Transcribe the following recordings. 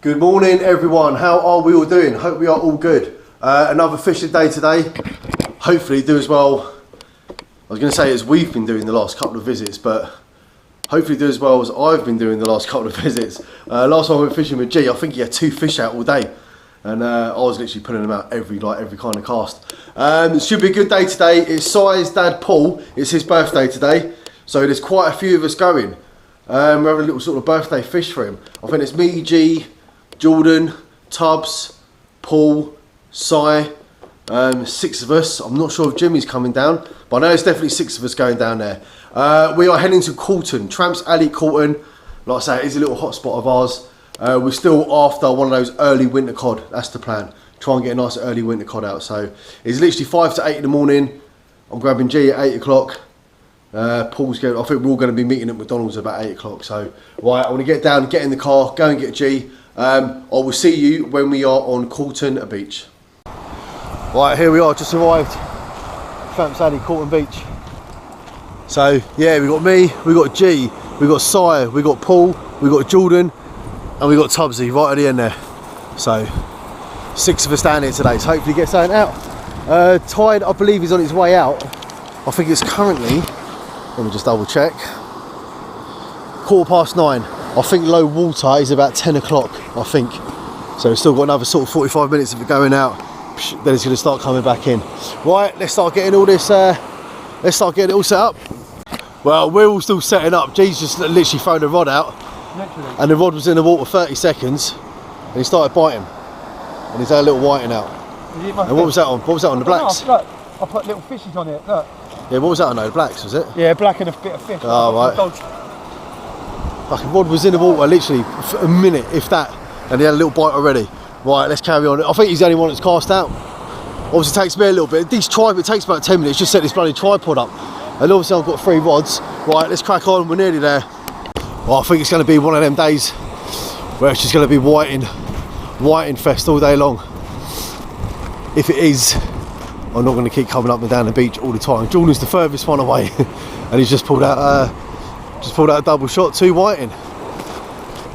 Good morning everyone, how are we all doing? Hope we are all good. Another fishing day today. Hopefully do as well, I was going to say as we've been doing the last couple of visits, but hopefully do as well as I've been doing the last couple of visits. Last time I went fishing with G, I think he had 2 fish out all day. And I was literally putting them out every kind of cast. It should be a good day today. It's Si's dad Paul, it's his birthday today. So there's quite a few of us going. We're having a little sort of birthday fish for him. I think it's me, G, Jordan, Tubbs, Paul, Si, 6 of us. I'm not sure if Jimmy's coming down, but I know it's definitely 6 of us going down there. We are heading to Corton, Tramps Alley, Corton. Like I say, it is a little hotspot of ours. We're still after one of those early winter cod. That's the plan. Try and get a nice early winter cod out. So it's literally 5 to 8 in the morning. I'm grabbing G at 8 o'clock. Paul's going. I think we're all going to be meeting at McDonald's about 8 o'clock. So right, I want to get down, get in the car, go and get G. I will see you when we are on Corton Beach. Right, here we are, just arrived. Tramps Alley, Corton Beach. So yeah, we got me, we got G, we got Si, we got Paul, we got Jordan, and we got Tubbsy right at the end there. So 6 of us down here today. So hopefully get something out. Tide, I believe, is on its way out. I think it's currently, let me just double check, 9:15. I think low water is about 10 o'clock, I think. So we've still got another sort of 45 minutes of it going out. Then it's going to start coming back in. Right, let's start getting all this, let's start getting it all set up. Well, we're all still setting up. G's just literally thrown the rod out. Literally. And the rod was in the water 30 seconds. And he started biting. And he's had a little whiting out. And what was that on? What was that on, the blacks? No, look, I put little fishes on it, look. Yeah, what was that on, the blacks, was it? Yeah, black and a bit of fish. Oh, right. Fucking rod was in the water literally for a minute, if that, and he had a little bite already. Right, let's carry on. I think he's the only one that's cast out. Obviously it takes me a little bit. It takes about 10 minutes, just set this bloody tripod up. And obviously I've got 3 rods. Right, let's crack on, we're nearly there. Well, I think it's going to be one of them days where it's just going to be whiting fest all day long. If it is, I'm not going to keep coming up and down the beach all the time. Jordan's the furthest one away, and he's just pulled out a double shot, 2 whiting.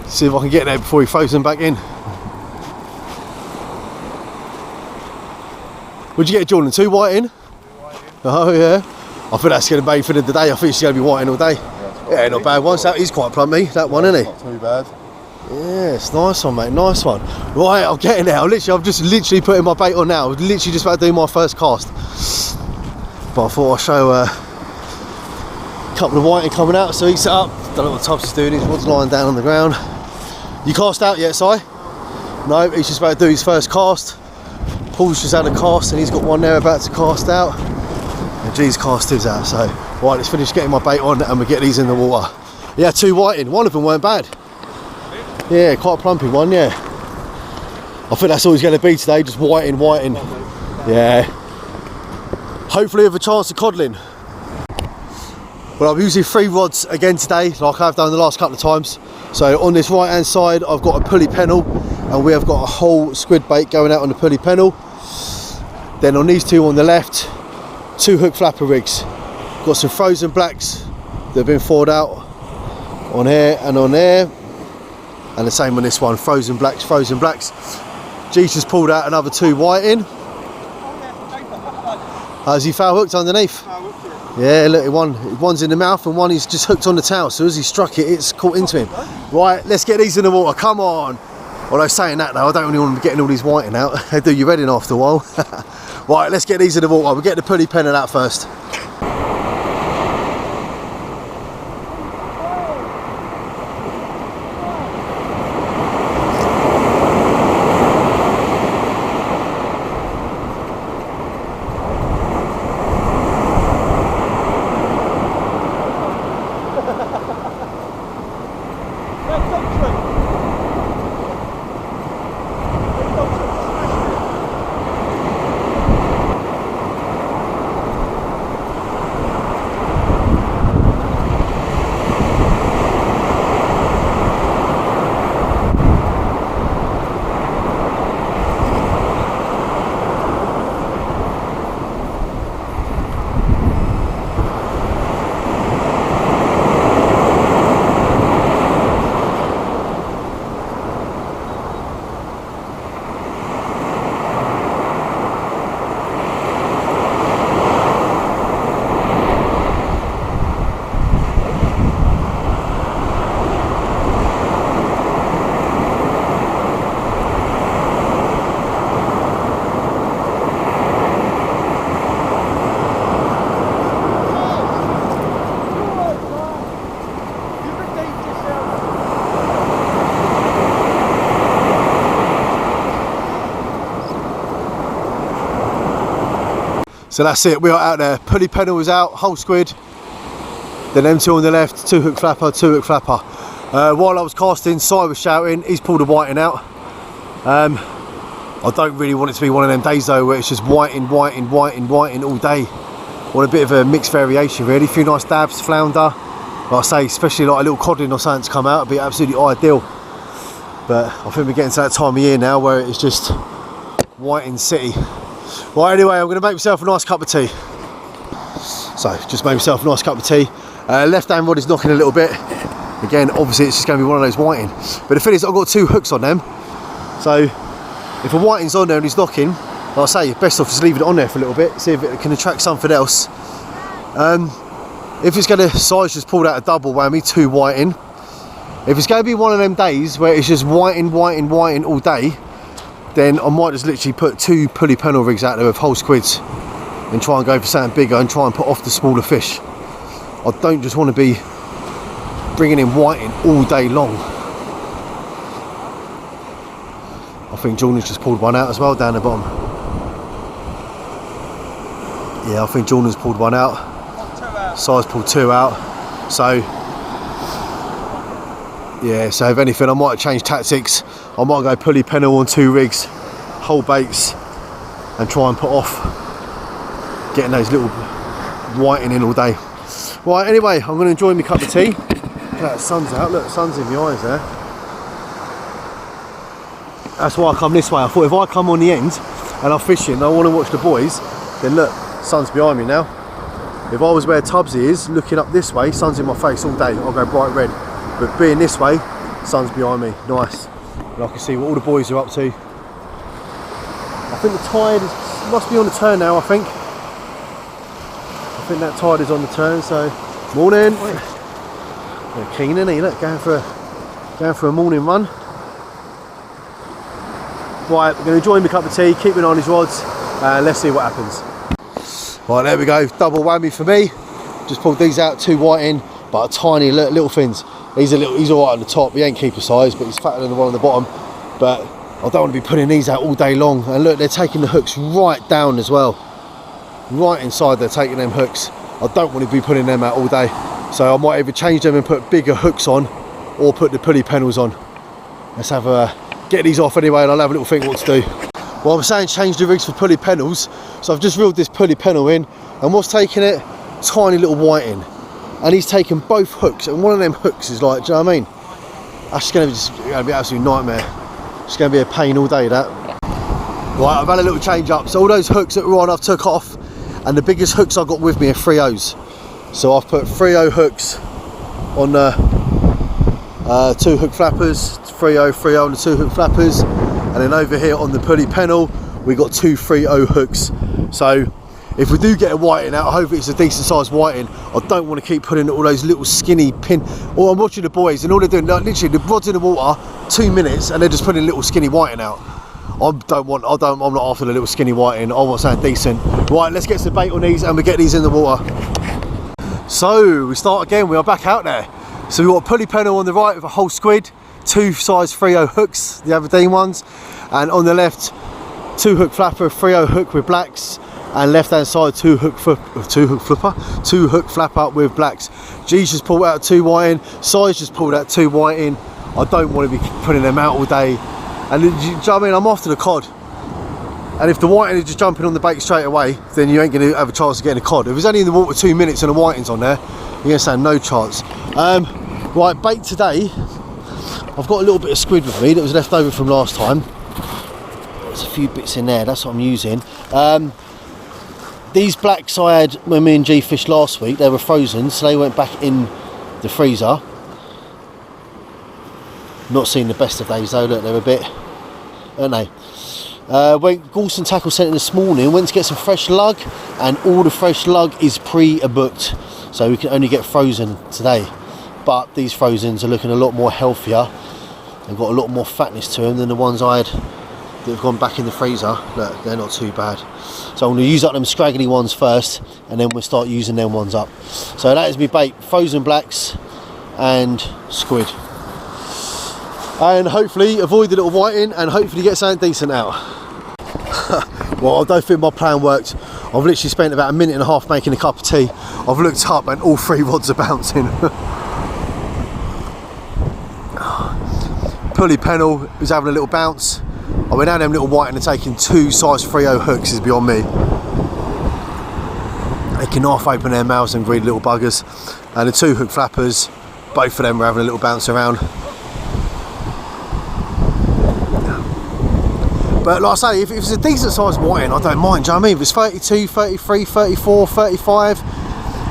See if I can get there before he throws them back in. What'd you get, Jordan? 2 whiting? Oh yeah. I think that's going to be for the day. I think it's going to be whiting all day. Yeah, not bad one. So he's quite plumpy, that one, isn't he? Not too bad. Yeah, it's nice one, mate. Nice one. Right, I'm getting there. I'm just literally putting my bait on now. I was literally just about to do my first cast. But I thought I'd show a couple of whiting coming out, so he's set up. Don't know what Tubbs is doing. His rod's lying down on the ground. You cast out yet, Si? No, he's just about to do his first cast. Paul's just had a cast and he's got one there about to cast out. And G's cast his out, so right, let's finish getting my bait on and we get these in the water. Yeah, 2 whiting. One of them weren't bad. Yeah, quite a plumpy one, yeah. I think that's all he's going to be today, just whiting. Yeah. Hopefully with a chance of codling. Well, I'm using 3 rods again today, like I've done the last couple of times. So on this right hand side, I've got a pulley pennel, and we have got a whole squid bait going out on the pulley pennel. Then on these 2 on the left, 2 hook flapper rigs. Got some frozen blacks that have been thawed out on here and on there. And the same on this one, frozen blacks. G's just pulled out another 2 whiting. Has he foul hooked underneath? Yeah, look, one's in the mouth and one is just hooked on the tail. So as he struck it, it's caught into him. Right, let's get these in the water, come on. Although saying that though, I don't really want to be getting all these whiting out. They do your head in after a while. Right, let's get these in the water. We'll get the pulley pennel out first. So that's it, we are out there. Pulley pennel was out, whole squid. Then them two on the left, 2 hook flapper, 2 hook flapper. While I was casting, Si was shouting, he's pulled a whiting out. I don't really want it to be one of them days though where it's just whiting all day. I want a bit of a mixed variation really, a few nice dabs, flounder. Like I say, especially like a little codling or something to come out, would be absolutely ideal. But I think we're getting to that time of year now where it's just whiting city. Right, anyway, I'm going to make myself a nice cup of tea. So, just made myself a nice cup of tea. Left hand rod is knocking a little bit. Again, obviously it's just going to be one of those whiting. But the thing is, I've got 2 hooks on them. So, if a whiting's on there and he's knocking, like I say, best off just leaving it on there for a little bit, see if it can attract something else. If it's going to, Si's just pulled out a double whammy, 2 whiting. If it's going to be one of them days where it's just whiting all day, then I might just literally put 2 pulley pennel rigs out there with whole squids and try and go for something bigger and try and put off the smaller fish. I don't just want to be bringing in whiting all day long. I think Jordan's just pulled one out as well down the bottom. Yeah, I think Jordan's pulled one out. Si's pulled 2 out. So, yeah, so if anything, I might change tactics. I might go pulley pennel on 2 rigs, whole baits, and try and put off getting those little whiting in all day. Right, anyway, I'm going to enjoy my cup of tea. Look at that, sun's out. Look, the sun's in my eyes there. That's why I come this way. I thought if I come on the end and I'm fishing and I want to watch the boys, then look, sun's behind me now. If I was where Tubbsy is, looking up this way, sun's in my face all day, I'll go bright red. But being this way, sun's behind me, nice. And I can see what all the boys are up to. I think the tide must be on the turn now, I think. I think that tide is on the turn, so morning. They're keen, isn't he? Look, going for a morning run. Right, we're going to enjoy my cup of tea, keep an eye on his rods, and let's see what happens. Right, there we go, double whammy for me. Just pulled these out, 2 whiting, but tiny little fins. He's alright on the top, he ain't keeper size, but he's fatter than the one on the bottom. But I don't want to be putting these out all day long. And look, they're taking the hooks right down as well. Right inside, they're taking them hooks. I don't want to be putting them out all day. So I might either change them and put bigger hooks on, or put the pulley pennels on. Let's have a get these off anyway, and I'll have a little think what to do. Well, I'm saying change the rigs for pulley pennels, so I've just reeled this pulley pennel in, and what's taking it? Tiny little whiting. And he's taken both hooks, and one of them hooks is like, do you know what I mean? That's going to be an absolute nightmare. It's going to be a pain all day, that. Right, I've had a little change up. So all those hooks that were on, I've took off, and the biggest hooks I've got with me are 3/0s. So I've put 3/0 hooks on the 2 hook flappers, 3/0 on the 2 hook flappers, and then over here on the pulley pennel, we got 2 3/0 hooks. So if we do get a whiting out, hopefully it's a decent sized whiting. I don't want to keep putting all those little skinny pin. Or I'm watching the boys and all they're doing, like, literally the rod's in the water, 2 minutes, and they're just putting little skinny whiting out. I'm not after the little skinny whiting. I want something decent. Right, let's get some bait on these and we get these in the water. So we start again. We are back out there. So we've got a pulley pennel on the right with a whole squid, 2 size 3/0 hooks, the Aberdeen ones, and on the left, 2 hook flapper, 3/0 hook with blacks. And left hand side 2 hook flapper with blacks. G's just pulled out 2 whiting, Si's just pulled out 2 whiting. I don't want to be putting them out all day. And do you know what I mean? I'm after the cod. And if the whiting is just jumping on the bait straight away, then you ain't going to have a chance of getting a cod. If it's only in the water 2 minutes and the whiting's on there, you're going to say no chance. Right, bait today. I've got a little bit of squid with me that was left over from last time. There's a few bits in there, that's what I'm using. These blacks I had when me and G fished last week, they were frozen, so they went back in the freezer. Not seeing the best of days though, look, they're a bit, aren't they? Went Gorson Tackle Centre this morning, went to get some fresh lug, and all the fresh lug is pre-booked, so we can only get frozen today. But these frozens are looking a lot more healthier, they've got a lot more fatness to them than the ones I had that have gone back in the freezer. Look, they're not too bad. So I'm going to use up them scraggly ones first, and then we'll start using them ones up. So that is my bait, frozen blacks and squid. And hopefully avoid the little whiting and hopefully get something decent out. Well, I don't think my plan worked. I've literally spent about a minute and a half making a cup of tea. I've looked up and all 3 rods are bouncing. Pulley pennel is having a little bounce. I went down them little whiting and taking 2 size 3/0 hooks is beyond me. They can half open their mouths and greedy little buggers. And the 2 hook flappers, both of them were having a little bounce around. But like I say, if it's a decent sized whiting, I don't mind, do you know what I mean? If it's 32, 33, 34, 35, do you know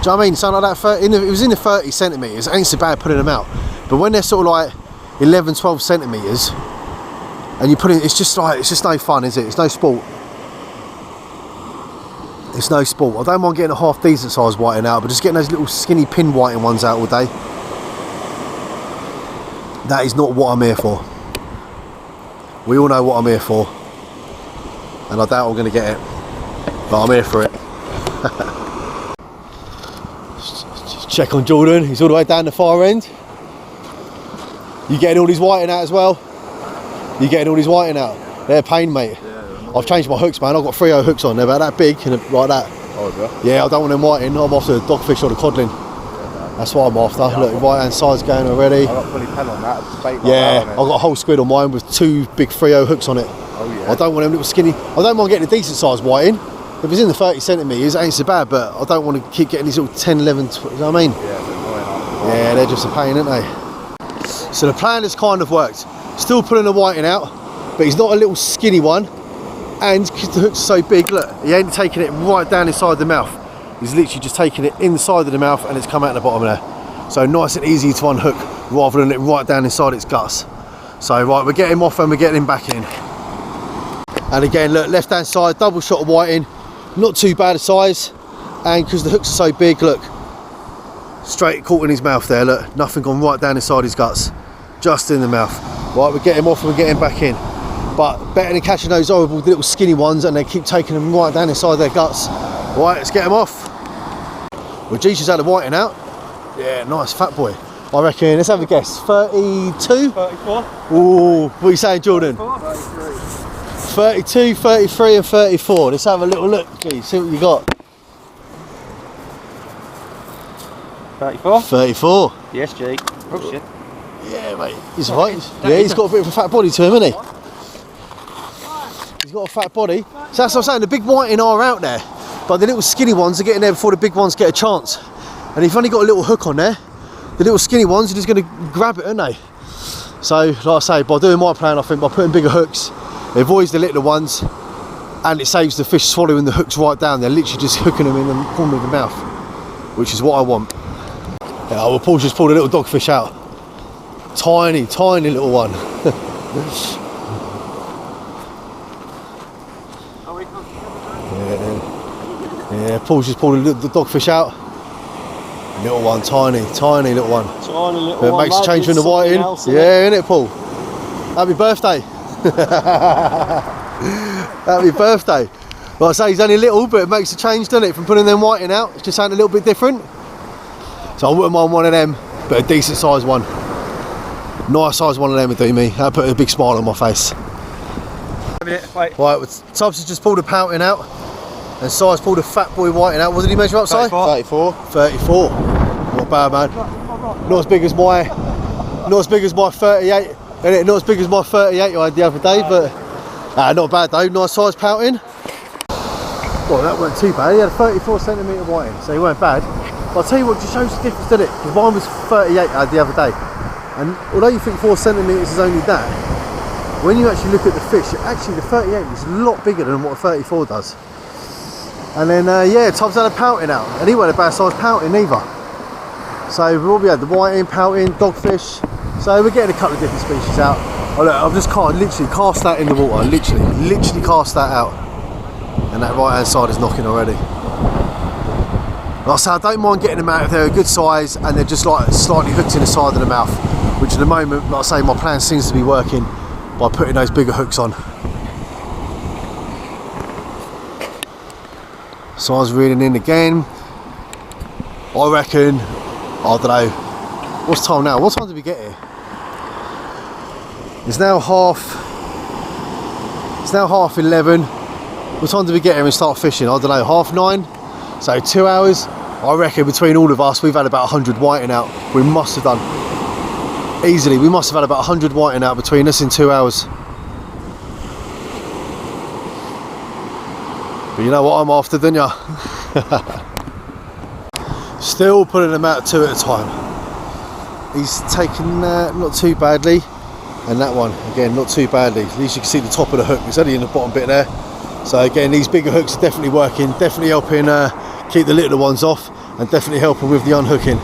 what I mean? Something like that, if it was in the 30 centimetres, it ain't so bad putting them out. But when they're sort of like 11, 12 centimetres, and you put in, it's just no fun, is it? It's no sport. It's no sport. I don't mind getting a half decent sized whiting out, but just getting those little skinny pin whiting ones out all day, that is not what I'm here for. We all know what I'm here for. And I doubt I'm going to get it, but I'm here for it. Just check on Jordan, he's all the way down the far end. You getting all these whiting out as well? You getting all these whiting out? They're a pain, mate. Yeah, I've changed my hooks, man. I've got 3/0 hooks on, they're about that big and like that. Oh, yeah, I don't want them whiting, I'm after the dogfish or the codling. That's what I'm after. Yeah, look, right hand side's going already. I got fully pen on that. Yeah, I've got a whole squid on mine with 2 big 3/0 hooks on it. Oh yeah. I don't want them little skinny. I don't mind getting a decent sized whiting. If it's in the 30 centimetres, it ain't so bad, but I don't want to keep getting these little 10, 11, 12, you know what I mean? Yeah, yeah, they're just a pain, aren't they? So the plan has kind of worked. Still pulling the whiting out, but he's not a little skinny one. And because the hook's so big, look, he ain't taking it right down inside the mouth. He's literally just taking it inside of the mouth and it's come out the bottom there. So nice and easy to unhook rather than it right down inside its guts. So right, we're getting him off and we're getting him back in. And again, look, left hand side, double shot of whiting, not too bad a size. And because the hooks are so big, look, straight caught in his mouth there, look, nothing gone right down inside his guts, just in the mouth. Right, we're getting him off and we're getting him back in. But better than catching those horrible little skinny ones and they keep taking them right down inside their guts. Right, let's get them off. Well, Jesus had the whiting out. Yeah, nice fat boy. I reckon, let's have a guess, 32? 34. Ooh, what are you saying, Jordan? 32, 33 and 34. Let's have a little look, G, see what you got. 34. 34. Yes, Jake. Oh shit. Yeah, mate. He's alright. Yeah, he's got a bit of a fat body to him, hasn't he? He's got a fat body. So that's what I'm saying, the big whiting are out there, but the little skinny ones are getting there before the big ones get a chance. And if you've only got a little hook on there, the little skinny ones are just going to grab it, aren't they? So, like I say, by doing my plan, I think by putting bigger hooks, it avoids the little ones and it saves the fish swallowing the hooks right down. They're literally just hooking them in the corner of the mouth, which is what I want. Yeah, well, Paul's just pulled a little dogfish out. Tiny, tiny little one. Yeah, Paul's just pulled the dogfish out. Little one, tiny, tiny little one. Tiny little It one. makes a change from the whiting. Yeah, innit, Paul? Happy birthday. Happy birthday. Like I say, he's only little, but it makes a change, doesn't it? From putting them whiting out, it's just something a little bit different. So I wouldn't mind one of them, but a decent sized one. Nice size one of them would do me. That'd put a big smile on my face. Wait. Right, well, Tubbs has just pulled a pouting out, and Si's pulled a fat boy whiting out. What did he measure up, Si? 34. 34. Not bad, man. Not as big as my 38. Not as big as my 38 I had the other day, but not bad though. Nice size pouting. Well, that weren't too bad. He had a 34 centimetre whiting, so he weren't bad. But I'll tell you what, just shows the difference, doesn't it? Because mine was 38 I had the other day. And although you think 4 centimetres is only that, when you actually look at the fish, actually the 38 is a lot bigger than what a 34 does. And then, yeah, Tubbs had a pouting out, and he wasn't a bad size pouting either. So we've already had the whiting, pouting, dogfish. So we're getting a couple of different species out. Oh look, I've just literally cast that in the water, literally cast that out. And that right hand side is knocking already. Like I say, I don't mind getting them out if they're a good size and they're just like slightly hooked in the side of the mouth, which at the moment, like I say, my plan seems to be working by putting those bigger hooks on. Si's reeling in again. I reckon, I don't know, what's time now? What time did we get here? It's now half 11. What time did we get here and start fishing? I don't know, 9:30? So 2 hours. I reckon between all of us, we've had about 100 whiting out. We must have done. Easily, we must have had about 100 whiting out between us in 2 hours. But you know what I'm after, don't ya? Still pulling them out 2 at a time. He's taken that not too badly. And that one, again, not too badly. At least you can see the top of the hook. It's only in the bottom bit there. So again, these bigger hooks are definitely working. Definitely helping keep the little ones off. And definitely helping with the unhooking.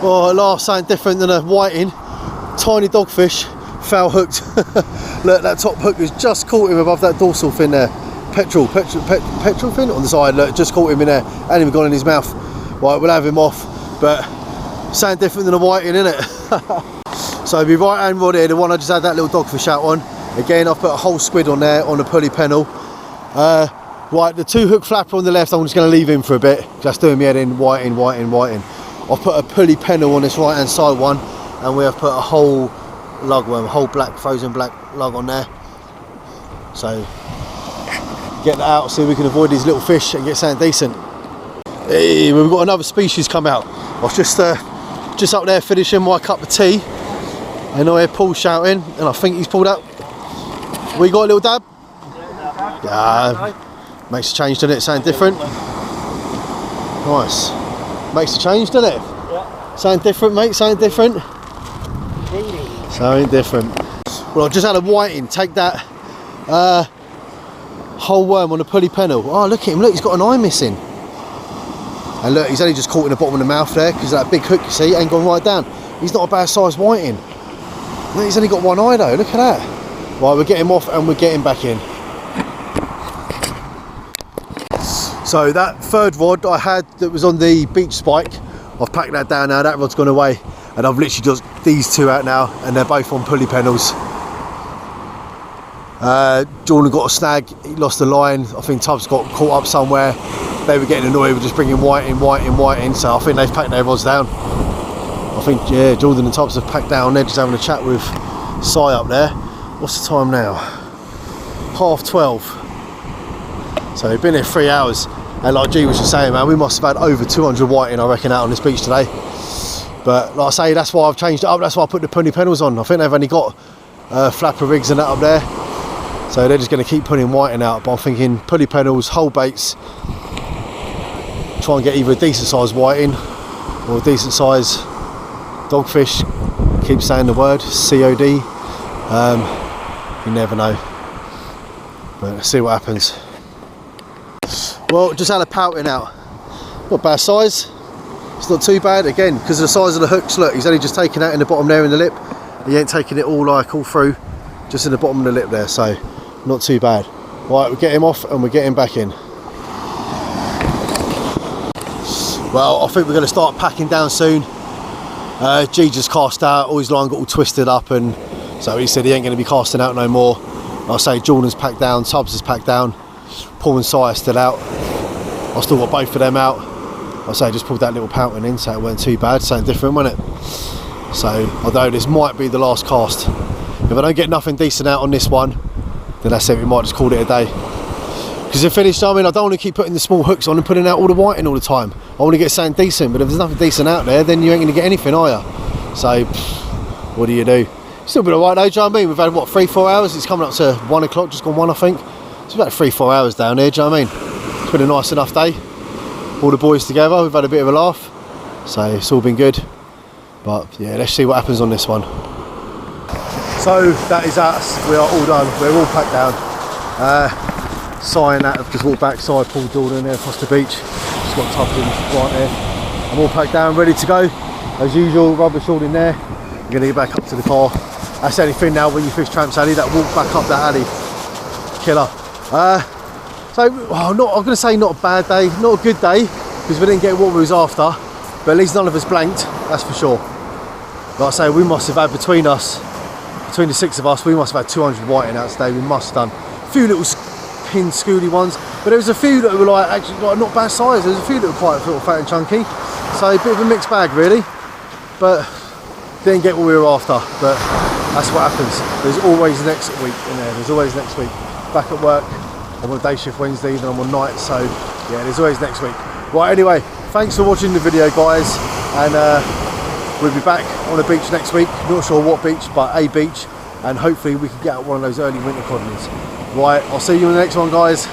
Oh, at last, something different than a whiting. Tiny dogfish, foul hooked. Look, that top hook has just caught him above that dorsal fin there. Petrol fin on the side. Look, just caught him in there. Hadn't even gone in his mouth. Right, we'll have him off. But something different than a whiting, isn't it? So the right hand rod here, the one I just had that little dogfish out on. Again, I've put a whole squid on there on a pulley pennel. Right, the 2 hook flapper on the left, I'm just going to leave him for a bit. Just doing me head in, whiting. I've put a pulley pennel on this right hand side one, and we have put a whole lugworm, whole black, frozen black lug on there. So get that out so we can avoid these little fish and get something decent. Hey, we've got another species come out. I was just up there finishing my cup of tea, and I hear Paul shouting, and I think he's pulled out. We got a little dab? Yeah, makes a change, doesn't it? Something different. Nice. Makes a change, doesn't it? Yeah. Something different, mate. Something different. Something different. Well, I just had a whiting. Take that whole worm on a pulley pennel. Oh, look at him. Look, he's got an eye missing. And look, he's only just caught in the bottom of the mouth there because that big hook, you see, ain't gone right down. He's not a bad size whiting. Look, he's only got one eye though. Look at that. Right, we're getting him off and we're getting back in. So that third rod I had that was on the beach spike, I've packed that down now. That rod's gone away, and I've literally just these 2 out now, and they're both on pulley pennels. Jordan got a snag, he lost the line. I think Tubbs got caught up somewhere. They were getting annoyed with just bringing whiting, so I think they've packed their rods down. I think, yeah, Jordan and Tubbs have packed down. They're just having a chat with Si up there. What's the time now? 12:30. So we've been here 3 hours, and like G was just saying, man, we must have had over 200 whiting, I reckon, out on this beach today. But like I say, that's why I've changed it up. That's why I put the pulley pennels on. I think they've only got flapper rigs and that up there, so they're just going to keep putting whiting out. But I'm thinking pulley pennels, whole baits. Try and get either a decent size whiting or a decent size dogfish. Keep saying the word COD. You never know. But let's see what happens. Well, just had a pouting out. Not bad size. It's not too bad. Again, because of the size of the hooks. Look, he's only just taken out in the bottom there in the lip. He ain't taking it all through, just in the bottom of the lip there. So not too bad. Right, we get him off and we get him back in. Well, I think we're going to start packing down soon. G just cast out. All his line got all twisted up, and so he said he ain't going to be casting out no more. Like I say, Jordan's packed down, Tubbs is packed down, Paul and Si are still out. I still got both of them out. Like I say, I just pulled that little pouting in, so it weren't too bad. Something different, wasn't it? So, although this might be the last cast, if I don't get nothing decent out on this one, then that's it. We might just call it a day. Because if finished, I mean, I don't want to keep putting the small hooks on and putting out all the whiting all the time. I want to get something decent, but if there's nothing decent out there, then you ain't going to get anything, are you? So, what do you do? Still been alright though, do you know what I mean? We've had, what, 3-4 hours? It's coming up to 1 o'clock, just gone 1, I think. It's about 3-4 hours down here, do you know what I mean? It's been a nice enough day. All the boys together, we've had a bit of a laugh. So, it's all been good. But, yeah, let's see what happens on this one. So, that is us. We are all done. We're all packed down. Si and that have just walked back. Si, Paul, Jordan there across the beach. Just got tucked in right there. I'm all packed down, ready to go. As usual, rubbish all in there. I'm going to get back up to the car. That's the only thing now when you fish Tramps Alley, that walk back up that alley. Killer. I'm going to say not a bad day, not a good day, because we didn't get what we was after, but at least none of us blanked, that's for sure. Like I say, we must have had between the 6 of us, we must have had 200 whiting out today. We must have done. A few little pin schooly ones, but there was a few that were like actually like not bad size. There was a few that were quite sort of fat and chunky, so a bit of a mixed bag really, but didn't get what we were after. But that's what happens. There's always next week in there. There's always next week. Back at work, I'm on a day shift Wednesday, then I'm on night, so yeah, there's always next week. Right, anyway, thanks for watching the video, guys, and we'll be back on a beach next week. Not sure what beach, but a beach, and hopefully we can get out one of those early winter colonies. Right, I'll see you in the next one, guys.